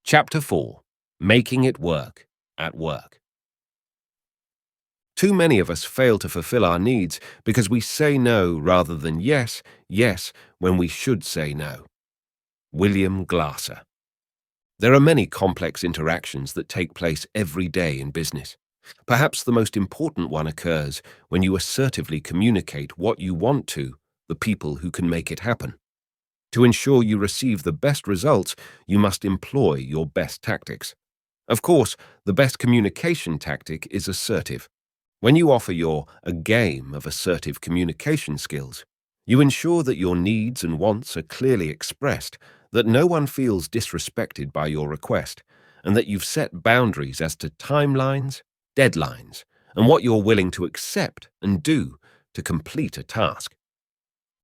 Chapter 4. Making it work at work. Too many of us fail to fulfill our needs because we say no rather than yes, yes, when we should say no. William Glasser. There are many complex interactions that take place every day in business. Perhaps the most important one occurs when you assertively communicate what you want to the people who can make it happen. To ensure you receive the best results, you must employ your best tactics. Of course, the best communication tactic is assertive. When you offer a game of assertive communication skills, you ensure that your needs and wants are clearly expressed, that no one feels disrespected by your request, and that you've set boundaries as to timelines, deadlines, and what you're willing to accept and do to complete a task.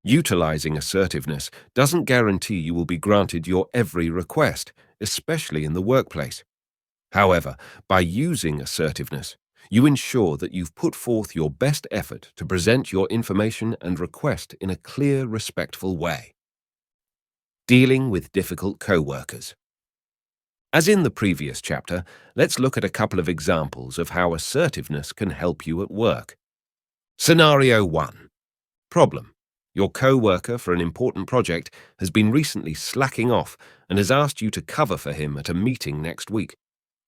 Utilizing assertiveness doesn't guarantee you will be granted your every request, especially in the workplace. However, by using assertiveness, you ensure that you've put forth your best effort to present your information and request in a clear, respectful way. Dealing with difficult co-workers. As in the previous chapter, let's look at a couple of examples of how assertiveness can help you at work. Scenario 1. Problem. Your co-worker for an important project has been recently slacking off and has asked you to cover for him at a meeting next week.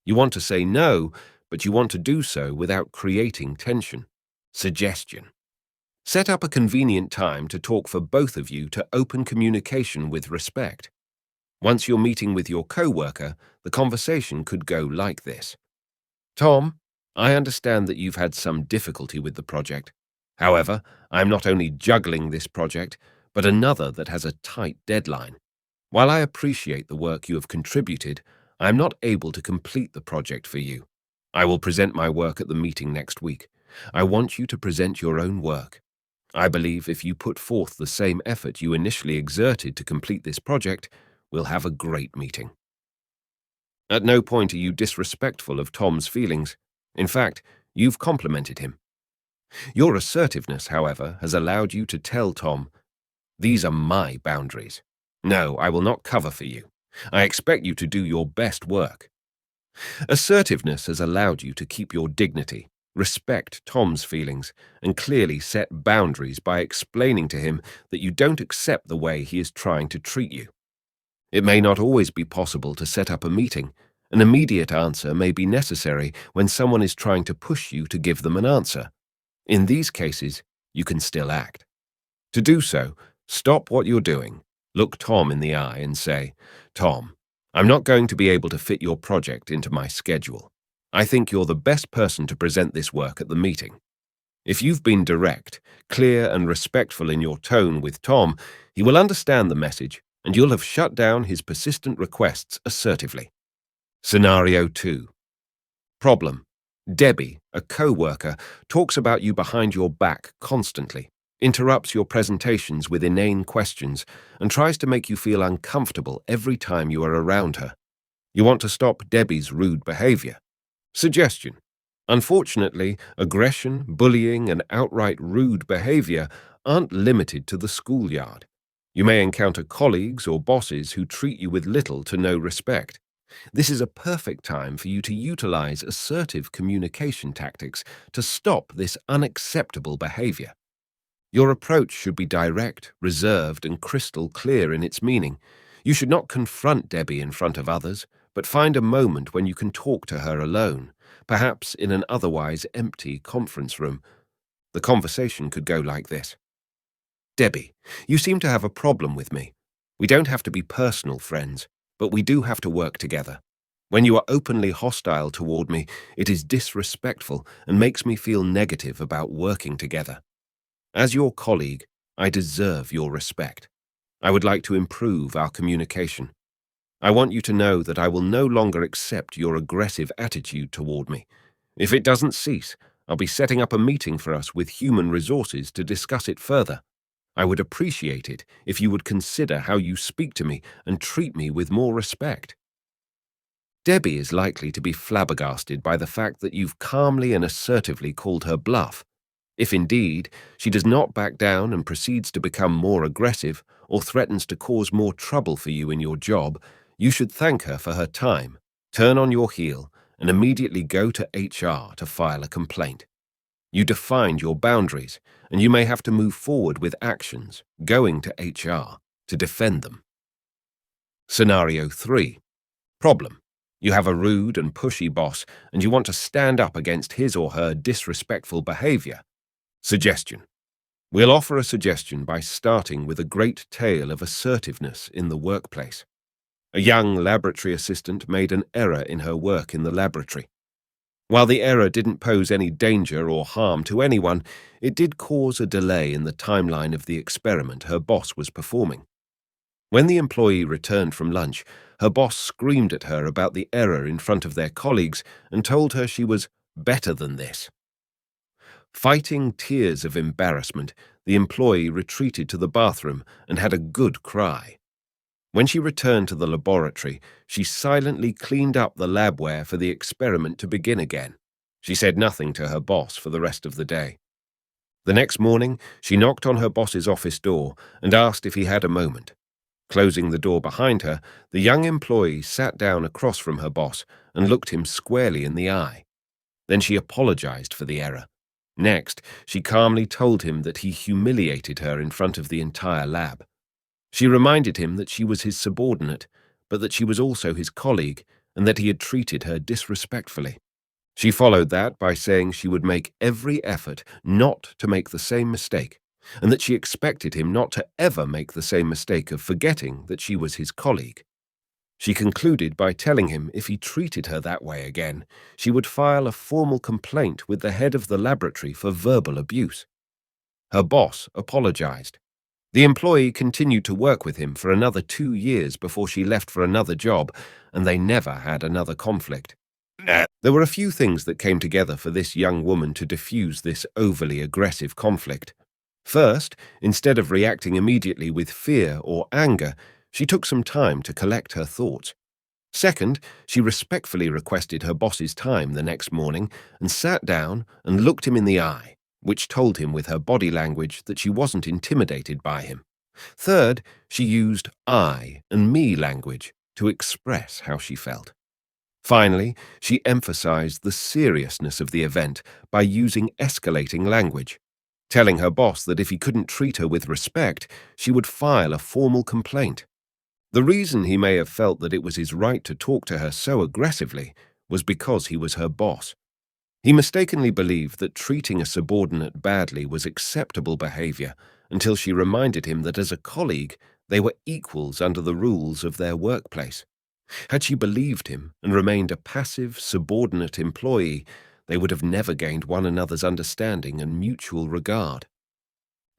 You want to say no, but you want to do so without creating tension. Suggestion. Set up a convenient time to talk for both of you to open communication with respect. Once you're meeting with your co-worker, the conversation could go like this. Tom, I understand that you've had some difficulty with the project. However, I'm not only juggling this project, but another that has a tight deadline. While I appreciate the work you have contributed, I am not able to complete the project for you. I will present my work at the meeting next week. I want you to present your own work. I believe if you put forth the same effort you initially exerted to complete this project, we'll have a great meeting. At no point are you disrespectful of Tom's feelings. In fact, you've complimented him. Your assertiveness, however, has allowed you to tell Tom, these are my boundaries. No, I will not cover for you. I expect you to do your best work. Assertiveness has allowed you to keep your dignity, respect Tom's feelings, and clearly set boundaries by explaining to him that you don't accept the way he is trying to treat you. It may not always be possible to set up a meeting. An immediate answer may be necessary when someone is trying to push you to give them an answer. In these cases, you can still act. To do so, stop what you're doing, look Tom in the eye and say, Tom, I'm not going to be able to fit your project into my schedule. I think you're the best person to present this work at the meeting. If you've been direct, clear and respectful in your tone with Tom, he will understand the message and you'll have shut down his persistent requests assertively. Scenario 2. Problem. Debbie, a co-worker, talks about you behind your back constantly, interrupts your presentations with inane questions, and tries to make you feel uncomfortable every time you are around her. You want to stop Debbie's rude behavior. Suggestion. Unfortunately, aggression, bullying, and outright rude behavior aren't limited to the schoolyard. You may encounter colleagues or bosses who treat you with little to no respect. This is a perfect time for you to utilize assertive communication tactics to stop this unacceptable behavior. Your approach should be direct, reserved, and crystal clear in its meaning. You should not confront Debbie in front of others, but find a moment when you can talk to her alone, perhaps in an otherwise empty conference room. The conversation could go like this. Debbie, you seem to have a problem with me. We don't have to be personal friends, but we do have to work together. When you are openly hostile toward me, it is disrespectful and makes me feel negative about working together. As your colleague, I deserve your respect. I would like to improve our communication. I want you to know that I will no longer accept your aggressive attitude toward me. If it doesn't cease, I'll be setting up a meeting for us with human resources to discuss it further. I would appreciate it if you would consider how you speak to me and treat me with more respect. Debbie is likely to be flabbergasted by the fact that you've calmly and assertively called her bluff. If indeed she does not back down and proceeds to become more aggressive or threatens to cause more trouble for you in your job, you should thank her for her time, turn on your heel, and immediately go to HR to file a complaint. You defined your boundaries, and you may have to move forward with actions, going to HR, to defend them. Scenario 3. Problem. You have a rude and pushy boss, and you want to stand up against his or her disrespectful behavior. Suggestion. We'll offer a suggestion by starting with a great tale of assertiveness in the workplace. A young laboratory assistant made an error in her work in the laboratory. While the error didn't pose any danger or harm to anyone, it did cause a delay in the timeline of the experiment her boss was performing. When the employee returned from lunch, her boss screamed at her about the error in front of their colleagues and told her she was better than this. Fighting tears of embarrassment, the employee retreated to the bathroom and had a good cry. When she returned to the laboratory, she silently cleaned up the labware for the experiment to begin again. She said nothing to her boss for the rest of the day. The next morning, she knocked on her boss's office door and asked if he had a moment. Closing the door behind her, the young employee sat down across from her boss and looked him squarely in the eye. Then she apologized for the error. Next, she calmly told him that he humiliated her in front of the entire lab. She reminded him that she was his subordinate, but that she was also his colleague, and that he had treated her disrespectfully. She followed that by saying she would make every effort not to make the same mistake, and that she expected him not to ever make the same mistake of forgetting that she was his colleague. She concluded by telling him if he treated her that way again, she would file a formal complaint with the head of the laboratory for verbal abuse. Her boss apologized. The employee continued to work with him for another 2 years before she left for another job, and they never had another conflict. There were a few things that came together for this young woman to diffuse this overly aggressive conflict. First, instead of reacting immediately with fear or anger, she took some time to collect her thoughts. Second, she respectfully requested her boss's time the next morning and sat down and looked him in the eye, which told him with her body language that she wasn't intimidated by him. Third, she used I and me language to express how she felt. Finally, she emphasized the seriousness of the event by using escalating language, telling her boss that if he couldn't treat her with respect, she would file a formal complaint. The reason he may have felt that it was his right to talk to her so aggressively was because he was her boss. He mistakenly believed that treating a subordinate badly was acceptable behavior until she reminded him that as a colleague, they were equals under the rules of their workplace. Had she believed him and remained a passive, subordinate employee, they would have never gained one another's understanding and mutual regard.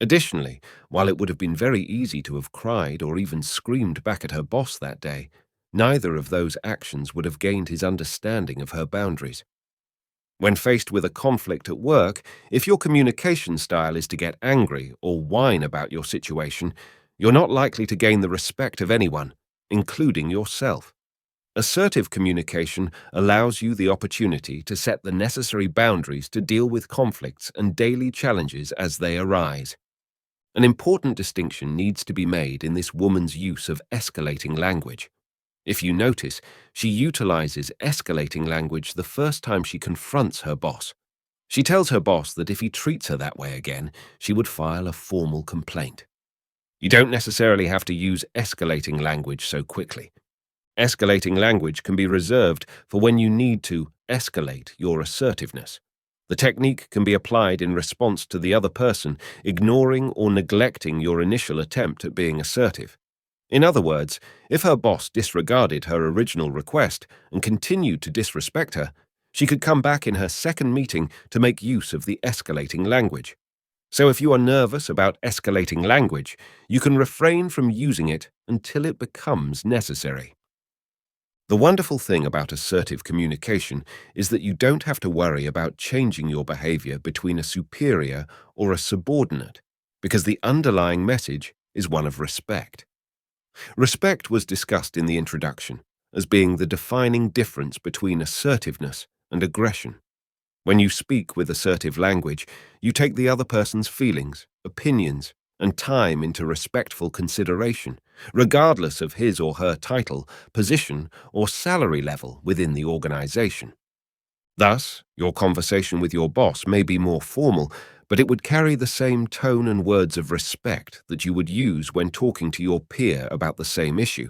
Additionally, while it would have been very easy to have cried or even screamed back at her boss that day, neither of those actions would have gained his understanding of her boundaries. When faced with a conflict at work, if your communication style is to get angry or whine about your situation, you're not likely to gain the respect of anyone, including yourself. Assertive communication allows you the opportunity to set the necessary boundaries to deal with conflicts and daily challenges as they arise. An important distinction needs to be made in this woman's use of escalating language. If you notice, she utilizes escalating language the first time she confronts her boss. She tells her boss that if he treats her that way again, she would file a formal complaint. You don't necessarily have to use escalating language so quickly. Escalating language can be reserved for when you need to escalate your assertiveness. The technique can be applied in response to the other person ignoring or neglecting your initial attempt at being assertive. In other words, if her boss disregarded her original request and continued to disrespect her, she could come back in her second meeting to make use of the escalating language. So if you are nervous about escalating language, you can refrain from using it until it becomes necessary. The wonderful thing about assertive communication is that you don't have to worry about changing your behavior between a superior or a subordinate, because the underlying message is one of respect. Respect was discussed in the introduction as being the defining difference between assertiveness and aggression. When you speak with assertive language, you take the other person's feelings, opinions, and time into respectful consideration, regardless of his or her title, position, or salary level within the organization. Thus, your conversation with your boss may be more formal, but it would carry the same tone and words of respect that you would use when talking to your peer about the same issue.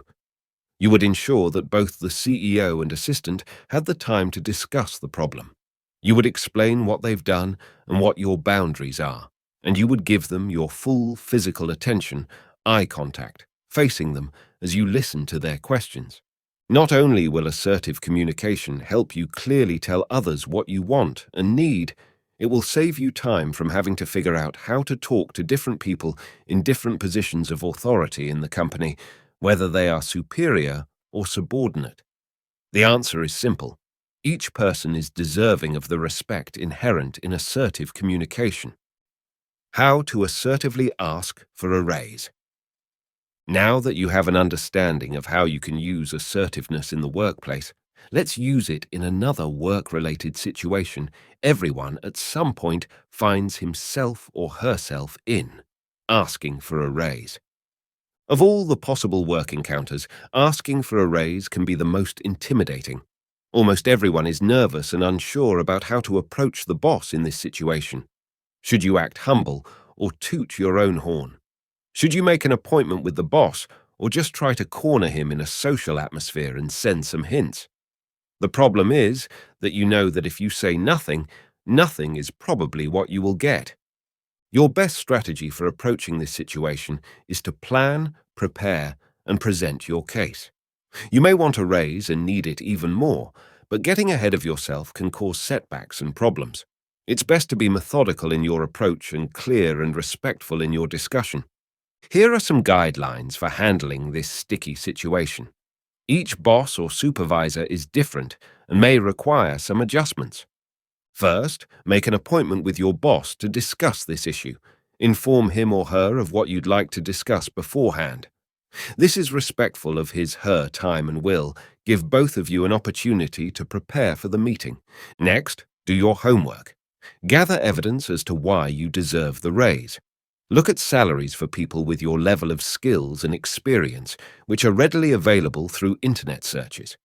You would ensure that both the CEO and assistant had the time to discuss the problem. You would explain what they've done and what your boundaries are, and you would give them your full physical attention, eye contact, facing them as you listen to their questions. Not only will assertive communication help you clearly tell others what you want and need, it will save you time from having to figure out how to talk to different people in different positions of authority in the company, whether they are superior or subordinate. The answer is simple. Each person is deserving of the respect inherent in assertive communication. How to assertively ask for a raise. Now that you have an understanding of how you can use assertiveness in the workplace, let's use it in another work-related situation everyone at some point finds himself or herself in: asking for a raise. Of all the possible work encounters, asking for a raise can be the most intimidating. Almost everyone is nervous and unsure about how to approach the boss in this situation. Should you act humble or toot your own horn? Should you make an appointment with the boss or just try to corner him in a social atmosphere and send some hints? The problem is that you know that if you say nothing, nothing is probably what you will get. Your best strategy for approaching this situation is to plan, prepare, and present your case. You may want a raise and need it even more, but getting ahead of yourself can cause setbacks and problems. It's best to be methodical in your approach and clear and respectful in your discussion. Here are some guidelines for handling this sticky situation. Each boss or supervisor is different and may require some adjustments. First, make an appointment with your boss to discuss this issue. Inform him or her of what you'd like to discuss beforehand. This is respectful of his/her time and will. Give both of you an opportunity to prepare for the meeting. Next, do your homework. Gather evidence as to why you deserve the raise. Look at salaries for people with your level of skills and experience, which are readily available through internet searches.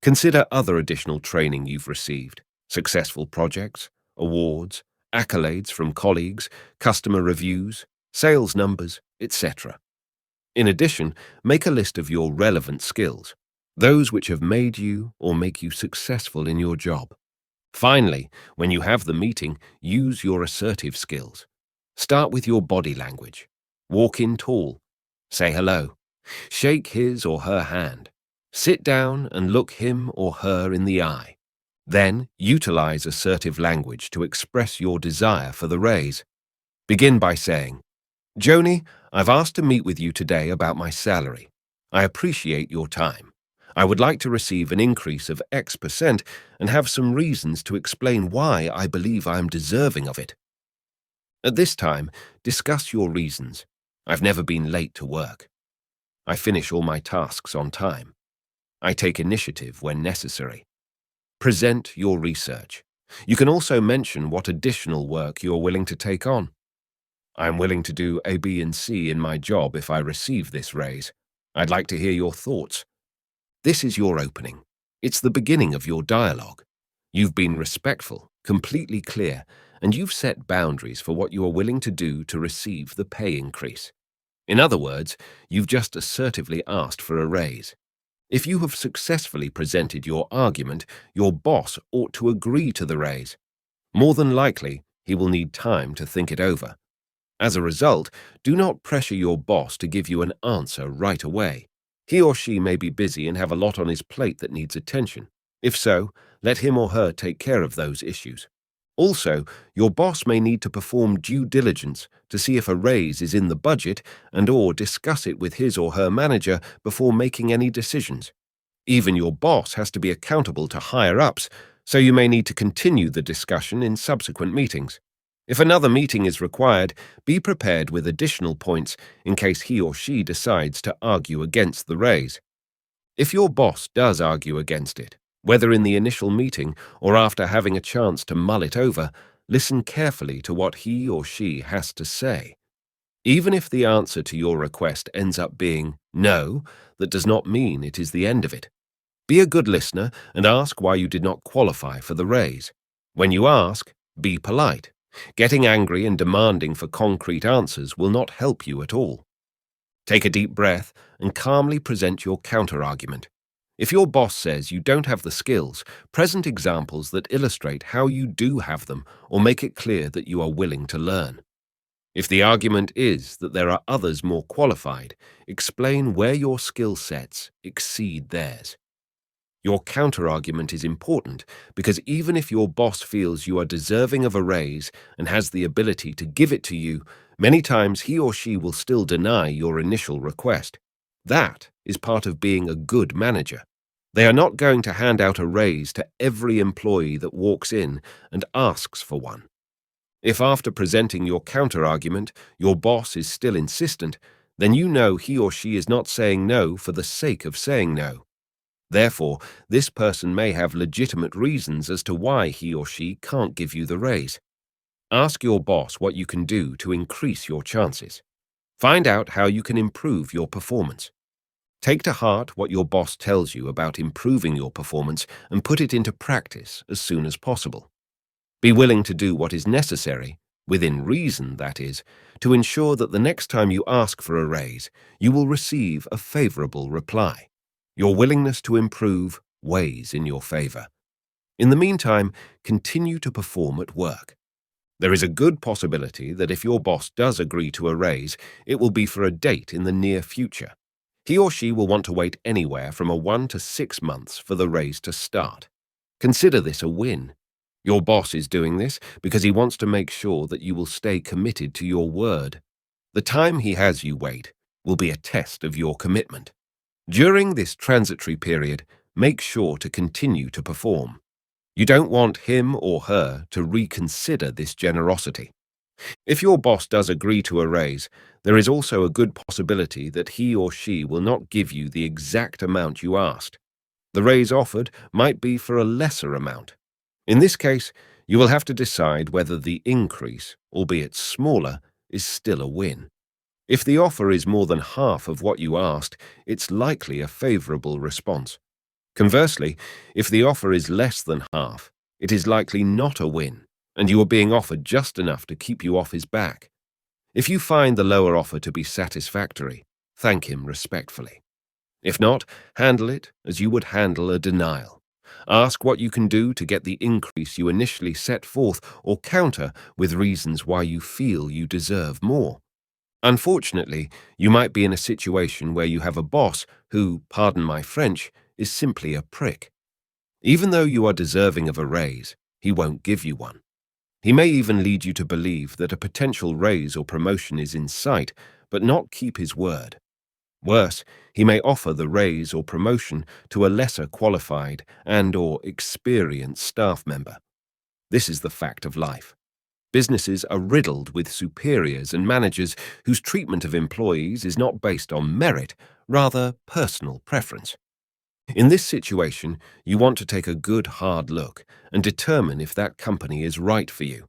Consider other additional training you've received, successful projects, awards, accolades from colleagues, customer reviews, sales numbers, etc. In addition, make a list of your relevant skills, those which have made you or make you successful in your job. Finally, when you have the meeting, use your assertive skills. Start with your body language. Walk in tall. Say hello. Shake his or her hand. Sit down and look him or her in the eye. Then, utilize assertive language to express your desire for the raise. Begin by saying, "Joni, I've asked to meet with you today about my salary. I appreciate your time. I would like to receive an increase of X% and have some reasons to explain why I believe I am deserving of it." At this time, discuss your reasons. I've never been late to work. I finish all my tasks on time. I take initiative when necessary. Present your research. You can also mention what additional work you're willing to take on. I'm willing to do A, B, and C in my job if I receive this raise. I'd like to hear your thoughts. This is your opening. It's the beginning of your dialogue. You've been respectful, completely clear, and you've set boundaries for what you are willing to do to receive the pay increase. In other words, you've just assertively asked for a raise. If you have successfully presented your argument, your boss ought to agree to the raise. More than likely, he will need time to think it over. As a result, do not pressure your boss to give you an answer right away. He or she may be busy and have a lot on his plate that needs attention. If so, let him or her take care of those issues. Also, your boss may need to perform due diligence to see if a raise is in the budget and/or discuss it with his or her manager before making any decisions. Even your boss has to be accountable to higher-ups, so you may need to continue the discussion in subsequent meetings. If another meeting is required, be prepared with additional points in case he or she decides to argue against the raise. If your boss does argue against it, whether in the initial meeting or after having a chance to mull it over, listen carefully to what he or she has to say. Even if the answer to your request ends up being no, that does not mean it is the end of it. Be a good listener and ask why you did not qualify for the raise. When you ask, be polite. Getting angry and demanding for concrete answers will not help you at all. Take a deep breath and calmly present your counter-argument. If your boss says you don't have the skills, present examples that illustrate how you do have them or make it clear that you are willing to learn. If the argument is that there are others more qualified, explain where your skill sets exceed theirs. Your counter-argument is important because even if your boss feels you are deserving of a raise and has the ability to give it to you, many times he or she will still deny your initial request. That is part of being a good manager. They are not going to hand out a raise to every employee that walks in and asks for one. If after presenting your counter-argument, your boss is still insistent, then you know he or she is not saying no for the sake of saying no. Therefore, this person may have legitimate reasons as to why he or she can't give you the raise. Ask your boss what you can do to increase your chances. Find out how you can improve your performance. Take to heart what your boss tells you about improving your performance and put it into practice as soon as possible. Be willing to do what is necessary, within reason that is, to ensure that the next time you ask for a raise, you will receive a favorable reply. Your willingness to improve weighs in your favor. In the meantime, continue to perform at work. There is a good possibility that if your boss does agree to a raise, it will be for a date in the near future. He or she will want to wait anywhere from 1 to 6 months for the raise to start. Consider this a win. Your boss is doing this because he wants to make sure that you will stay committed to your word. The time he has you wait will be a test of your commitment. During this transitory period, make sure to continue to perform. You don't want him or her to reconsider this generosity. If your boss does agree to a raise, there is also a good possibility that he or she will not give you the exact amount you asked. The raise offered might be for a lesser amount. In this case, you will have to decide whether the increase, albeit smaller, is still a win. If the offer is more than half of what you asked, it's likely a favorable response. Conversely, if the offer is less than half, it is likely not a win, and you are being offered just enough to keep you off his back. If you find the lower offer to be satisfactory, thank him respectfully. If not, handle it as you would handle a denial. Ask what you can do to get the increase you initially set forth or counter with reasons why you feel you deserve more. Unfortunately, you might be in a situation where you have a boss who, pardon my French, is simply a prick. Even though you are deserving of a raise, he won't give you one. He may even lead you to believe that a potential raise or promotion is in sight, but not keep his word. Worse, he may offer the raise or promotion to a lesser qualified and/or experienced staff member. This is the fact of life. Businesses are riddled with superiors and managers whose treatment of employees is not based on merit, rather personal preference. In this situation, you want to take a good hard look and determine if that company is right for you.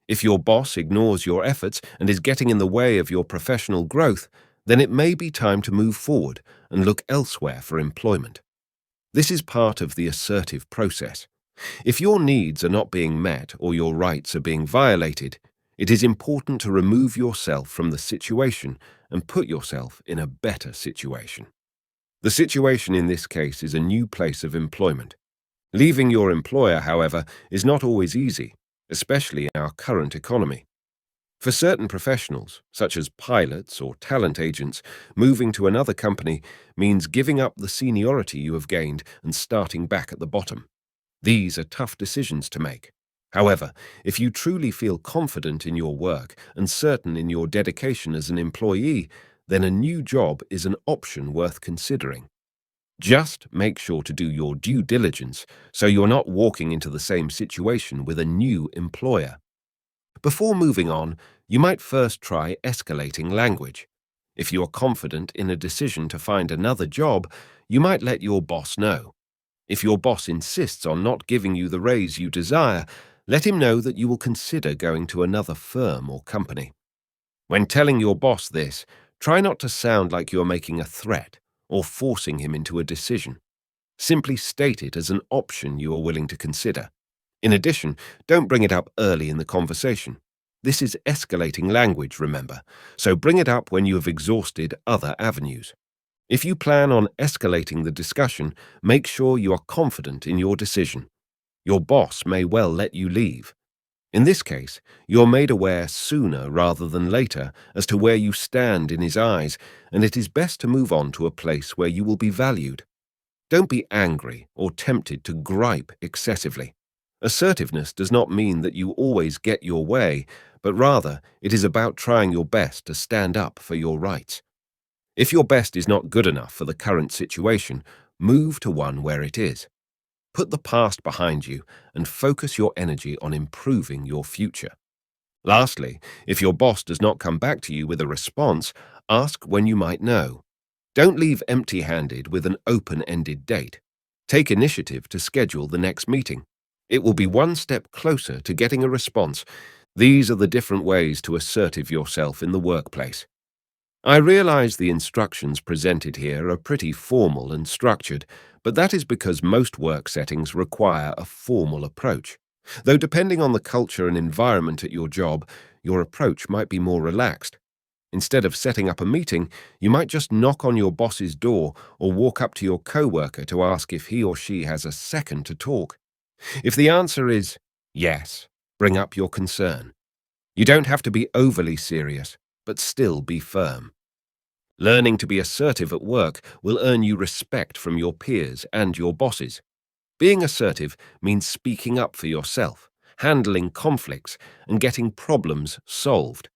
If your boss ignores your efforts and is getting in the way of your professional growth, then it may be time to move forward and look elsewhere for employment. This is part of the assertive process. If your needs are not being met or your rights are being violated, it is important to remove yourself from the situation and put yourself in a better situation. The situation in this case is a new place of employment. Leaving your employer, however, is not always easy, especially in our current economy. For certain professionals, such as pilots or talent agents, moving to another company means giving up the seniority you have gained and starting back at the bottom. These are tough decisions to make. However, if you truly feel confident in your work and certain in your dedication as an employee, then a new job is an option worth considering. Just make sure to do your due diligence so you're not walking into the same situation with a new employer. Before moving on, you might first try escalating language. If you are confident in a decision to find another job, you might let your boss know. If your boss insists on not giving you the raise you desire, let him know that you will consider going to another firm or company. When telling your boss this, try not to sound like you're making a threat or forcing him into a decision. Simply state it as an option you are willing to consider. In addition, don't bring it up early in the conversation. This is escalating language, remember, so bring it up when you have exhausted other avenues. If you plan on escalating the discussion, make sure you are confident in your decision. Your boss may well let you leave. In this case, you're made aware sooner rather than later as to where you stand in his eyes, and it is best to move on to a place where you will be valued. Don't be angry or tempted to gripe excessively. Assertiveness does not mean that you always get your way, but rather it is about trying your best to stand up for your rights. If your best is not good enough for the current situation, move to one where it is. Put the past behind you and focus your energy on improving your future. Lastly, if your boss does not come back to you with a response, ask when you might know. Don't leave empty-handed with an open-ended date. Take initiative to schedule the next meeting. It will be one step closer to getting a response. These are the different ways to assertive yourself in the workplace. I realize the instructions presented here are pretty formal and structured, but that is because most work settings require a formal approach. Though depending on the culture and environment at your job, your approach might be more relaxed. Instead of setting up a meeting, you might just knock on your boss's door or walk up to your coworker to ask if he or she has a second to talk. If the answer is yes, bring up your concern. You don't have to be overly serious, but still be firm. Learning to be assertive at work will earn you respect from your peers and your bosses. Being assertive means speaking up for yourself, handling conflicts, and getting problems solved.